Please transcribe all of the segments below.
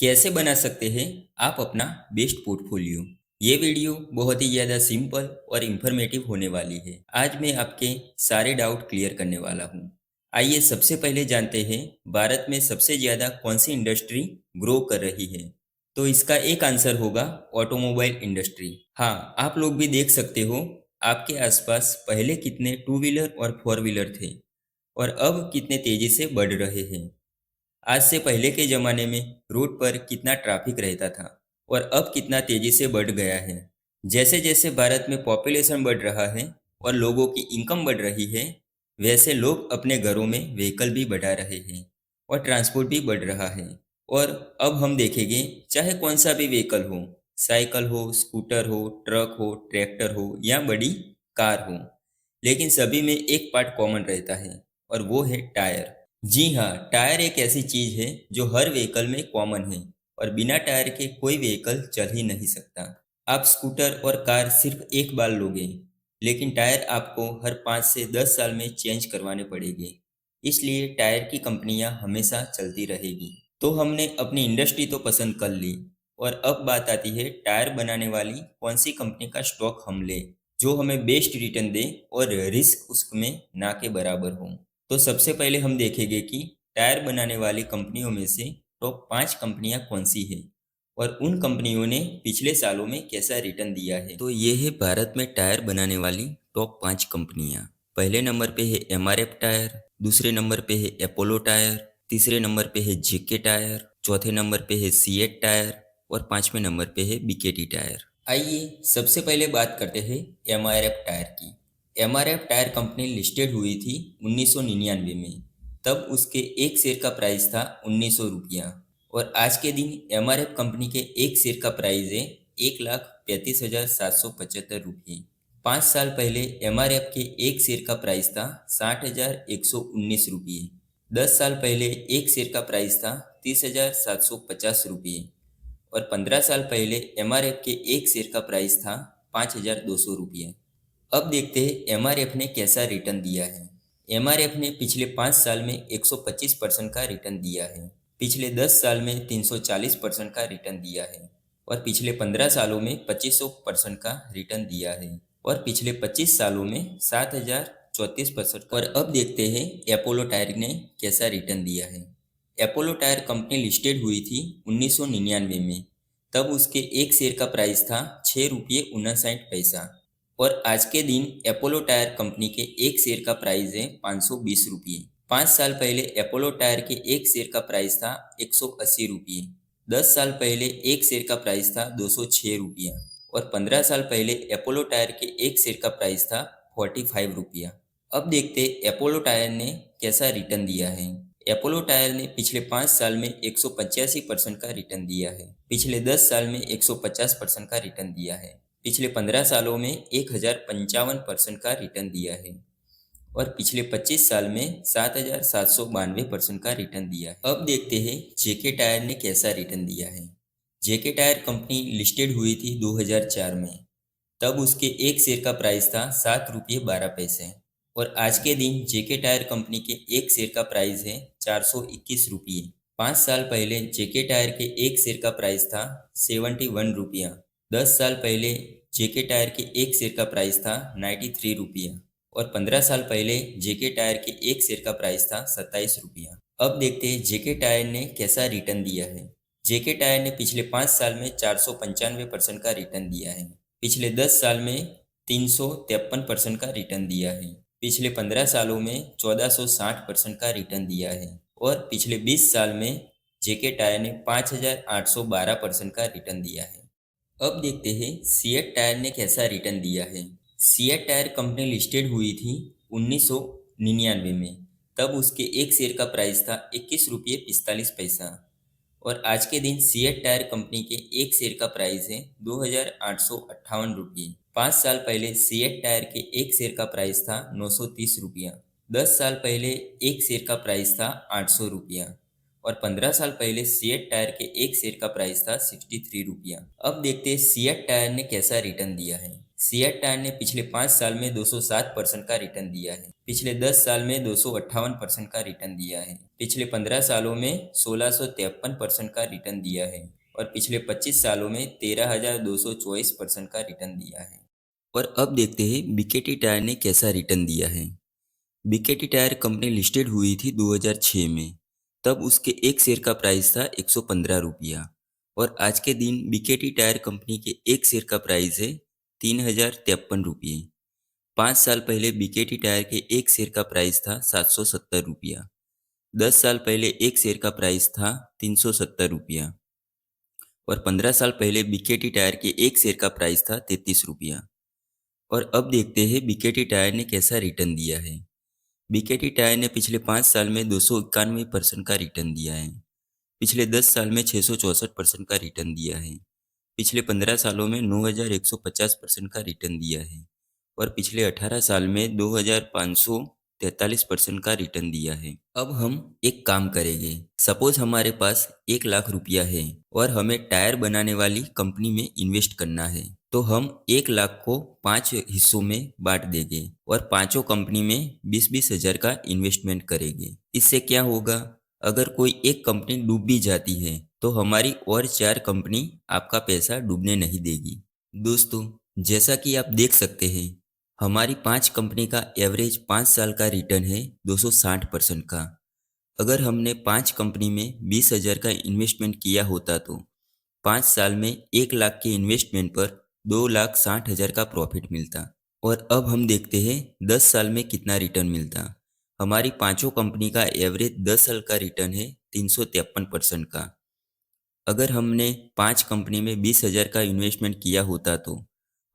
कैसे बना सकते हैं आप अपना बेस्ट पोर्टफोलियो। ये वीडियो बहुत ही ज़्यादा सिंपल और इंफॉर्मेटिव होने वाली है। आज मैं आपके सारे डाउट क्लियर करने वाला हूँ। आइए सबसे पहले जानते हैं भारत में सबसे ज़्यादा कौन सी इंडस्ट्री ग्रो कर रही है। तो इसका एक आंसर होगा ऑटोमोबाइल इंडस्ट्री। हाँ, आप लोग भी देख सकते हो आपके आसपास पहले कितने टू व्हीलर और फोर व्हीलर थे और अब कितने तेज़ी से बढ़ रहे हैं। आज से पहले के ज़माने में रोड पर कितना ट्रैफिक रहता था और अब कितना तेज़ी से बढ़ गया है। जैसे जैसे भारत में पॉपुलेशन बढ़ रहा है और लोगों की इनकम बढ़ रही है, वैसे लोग अपने घरों में व्हीकल भी बढ़ा रहे हैं और ट्रांसपोर्ट भी बढ़ रहा है। और अब हम देखेंगे चाहे कौन सा भी व्हीकल हो, साइकिल हो, स्कूटर हो, ट्रक हो, ट्रैक्टर हो या बड़ी कार हो, लेकिन सभी में एक पार्ट कॉमन रहता है और वो है टायर। जी हाँ, टायर एक ऐसी चीज है जो हर व्हीकल में कॉमन है और बिना टायर के कोई व्हीकल चल ही नहीं सकता। आप स्कूटर और कार सिर्फ एक बार लोगे, लेकिन टायर आपको हर 5 से 10 साल में चेंज करवाने पड़ेंगे। इसलिए टायर की कंपनियां हमेशा चलती रहेगी। तो हमने अपनी इंडस्ट्री तो पसंद कर ली और अब बात आती है टायर बनाने वाली कौन सी कंपनी का स्टॉक हम ले जो हमें बेस्ट रिटर्न दे और रिस्क उसमें ना के बराबर हो। तो सबसे पहले हम देखेंगे कि टायर बनाने वाली कंपनियों में से टॉप 5 कंपनियां कौन सी है और उन कंपनियों ने पिछले सालों में कैसा रिटर्न दिया है। तो ये है भारत में टायर बनाने वाली टॉप 5 कंपनियां। पहले नंबर पे है एमआरएफ टायर, दूसरे नंबर पे है अपोलो टायर, तीसरे नंबर पे है जेके टायर, चौथे नंबर पे है सीएट टायर और 5वें नंबर पे है बीकेटी टायर। आइए सबसे पहले बात करते हैं एमआरएफ टायर की। एमआरएफ टायर कंपनी लिस्टेड हुई थी 1999 में। तब उसके एक शेयर का प्राइस था 1900 रुपया और आज के दिन एमआरएफ कंपनी के एक शेयर का प्राइस है 1,35,775 रुपये। 5 साल पहले एमआरएफ के एक शेयर का प्राइस था 60,119 रुपये। 10 साल पहले एक शेयर का प्राइस था 30,750 रुपये और 15 साल पहले एमआरएफ के एक शेयर का प्राइस था 5,200 रुपये। अब देखते हैं एमआरएफ ने कैसा रिटर्न दिया है। एमआरएफ ने पिछले 5 साल में 125% का रिटर्न दिया है, पिछले 10 साल में 340% का रिटर्न दिया है और पिछले 15 सालों में 2500% का रिटर्न दिया है और पिछले 25 सालों में 7,034%। और अब देखते हैं अपोलो टायर ने कैसा रिटर्न दिया है। अपोलो टायर कंपनी लिस्टेड हुई थी 1999 में। तब उसके एक शेयर का प्राइस था 6 रुपये 59 पैसा और आज के दिन अपोलो टायर कंपनी के एक शेयर का प्राइस है 520 रुपये। 5 साल पहले अपोलो टायर के एक शेयर का प्राइस था 180 रुपये। 10 साल पहले एक शेयर का प्राइस था 206 रुपया और 15 साल पहले अपोलो टायर के एक शेयर का प्राइस था 45 रुपया। अब देखते अपोलो टायर ने कैसा रिटर्न दिया है। अपोलो टायर ने पिछले 5 साल में 185% का रिटर्न दिया है, पिछले 10 साल में 150% का रिटर्न दिया है, पिछले 15 सालों में 1,055% का रिटर्न दिया है और पिछले 25 साल में 7,792% का रिटर्न दिया है। अब देखते हैं जेके टायर ने कैसा रिटर्न दिया है। जेके टायर कंपनी लिस्टेड हुई थी 2004 में। तब उसके एक शेयर का प्राइस था 7 रुपये 12 पैसे और आज के दिन जेके टायर कंपनी के एक शेयर का प्राइस है 421 रुपये। 5 साल पहले जेके टायर के एक शेयर का प्राइस था 71 रुपया। 10 साल पहले जेके टायर के एक शेयर का प्राइस था 93 रुपया और 15 साल पहले जेके टायर के एक शेयर का प्राइस था 27 रुपया। अब देखते हैं जेके टायर ने कैसा रिटर्न दिया है। जेके टायर ने पिछले 5 साल में 495% का रिटर्न दिया है, पिछले 10 साल में 353% का रिटर्न दिया है, पिछले 15 सालों में 1460% का रिटर्न दिया है और पिछले 20 साल में जेके टायर ने 5,812% का रिटर्न दिया है। अब देखते हैं सीएट टायर ने कैसा रिटर्न दिया है। सीएट टायर कंपनी लिस्टेड हुई थी 1999 में। तब उसके एक शेयर का प्राइस था 21 रुपये 45 पैसा और आज के दिन सीएट टायर कंपनी के एक शेयर का प्राइस है 2,858 रुपये। 5 साल पहले सीएट टायर के एक शेयर का प्राइस था 930 रुपया। 10 साल पहले एक शेयर का प्राइस था 800 रुपया और 15 साल पहले सीएट टायर के एक शेयर का प्राइस था 63 रुपया। अब देखते हैं सीएट टायर ने कैसा रिटर्न दिया है। सिएट टायर ने पिछले 5 साल में 207% का रिटर्न दिया है। पिछले 10 साल में 258% का रिटर्न दिया है। पिछले 15 सालों में 1653% का रिटर्न दिया है और पिछले 25 सालों में 13,224% का रिटर्न दिया है। और अब देखते हैं बीकेटी टायर ने कैसा रिटर्न दिया है। बीकेटी टायर कंपनी लिस्टेड हुई थी 2006 में। तब उसके एक शेयर का प्राइस था 115 रुपया और आज के दिन बीकेटी टायर कंपनी के एक शेयर का प्राइस है 3,053 रुपये। 5 साल पहले बीकेटी टायर के एक शेयर का प्राइस था 770 रुपया। 10 साल पहले एक शेयर का प्राइस था 370 रुपया और 15 साल पहले बीकेटी टायर के एक शेयर का प्राइस था 33 रुपया। और अब देखते हैं बीकेटी टायर ने कैसा रिटर्न दिया है। बीकेटी टायर ने पिछले 5 साल में 291% का रिटर्न दिया है। पिछले 10 साल में 664% का रिटर्न दिया है। पिछले 15 सालों में 9,150% का रिटर्न दिया है और पिछले 18 साल में 2,543% का रिटर्न दिया है। अब हम एक काम करेंगे। सपोज हमारे पास 1,00,000 रुपया है और हमें टायर बनाने वाली कंपनी में इन्वेस्ट करना है, तो हम 1,00,000 को 5 हिस्सों में बांट देंगे और पांचों कंपनी में 20-20 हजार का इन्वेस्टमेंट करेंगे। इससे क्या होगा, अगर कोई एक कंपनी डूब भी जाती है तो हमारी और 4 कंपनी आपका पैसा डूबने नहीं देगी। दोस्तों, जैसा कि आप देख सकते हैं, हमारी 5 कंपनी का एवरेज 5 साल का रिटर्न है 260% का। अगर हमने 5 कंपनी में 20,000 का इन्वेस्टमेंट किया होता तो 5 साल में 1,00,000 के इन्वेस्टमेंट पर 2,60,000 का प्रॉफिट मिलता। और अब हम देखते हैं 10 साल में कितना रिटर्न मिलता। हमारी पांचों कंपनी का एवरेज 10 साल का रिटर्न है 353% का। अगर हमने 5 कंपनी में 20,000 का इन्वेस्टमेंट किया होता तो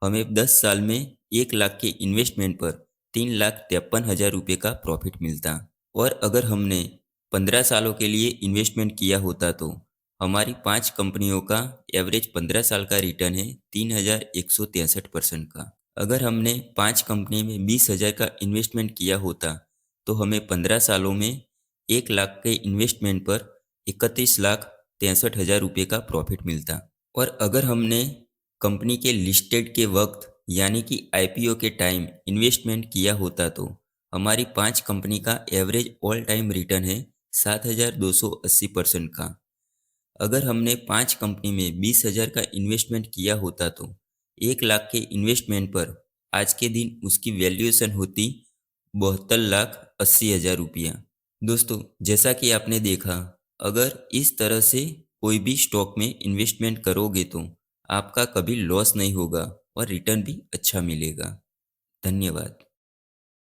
हमें 10 साल में 1,00,000 के इन्वेस्टमेंट पर 3,53,000 रुपये का प्रॉफिट मिलता। और अगर हमने 15 सालों के लिए इन्वेस्टमेंट किया होता तो हमारी 5 कंपनियों का एवरेज 15 साल का रिटर्न है 3,163% का। अगर हमने 5 कंपनी में 20,000 का इन्वेस्टमेंट किया होता तो हमें 15 सालों में 1,00,000 के इन्वेस्टमेंट पर 31,63,000 रुपये का प्रॉफिट मिलता। और अगर हमने कंपनी के लिस्टेड के वक्त यानी कि आईपीओ के टाइम इन्वेस्टमेंट किया होता तो हमारी 5 कंपनी का एवरेज ऑल टाइम रिटर्न है 7,280% का। अगर हमने 5 कंपनी में 20,000 का इन्वेस्टमेंट किया होता तो 1,00,000 के इन्वेस्टमेंट पर आज के दिन उसकी वैल्यूएशन होती 72,80,000 रुपया। दोस्तों, जैसा कि आपने देखा, अगर इस तरह से कोई भी स्टॉक में इन्वेस्टमेंट करोगे तो आपका कभी लॉस नहीं होगा और रिटर्न भी अच्छा मिलेगा। धन्यवाद।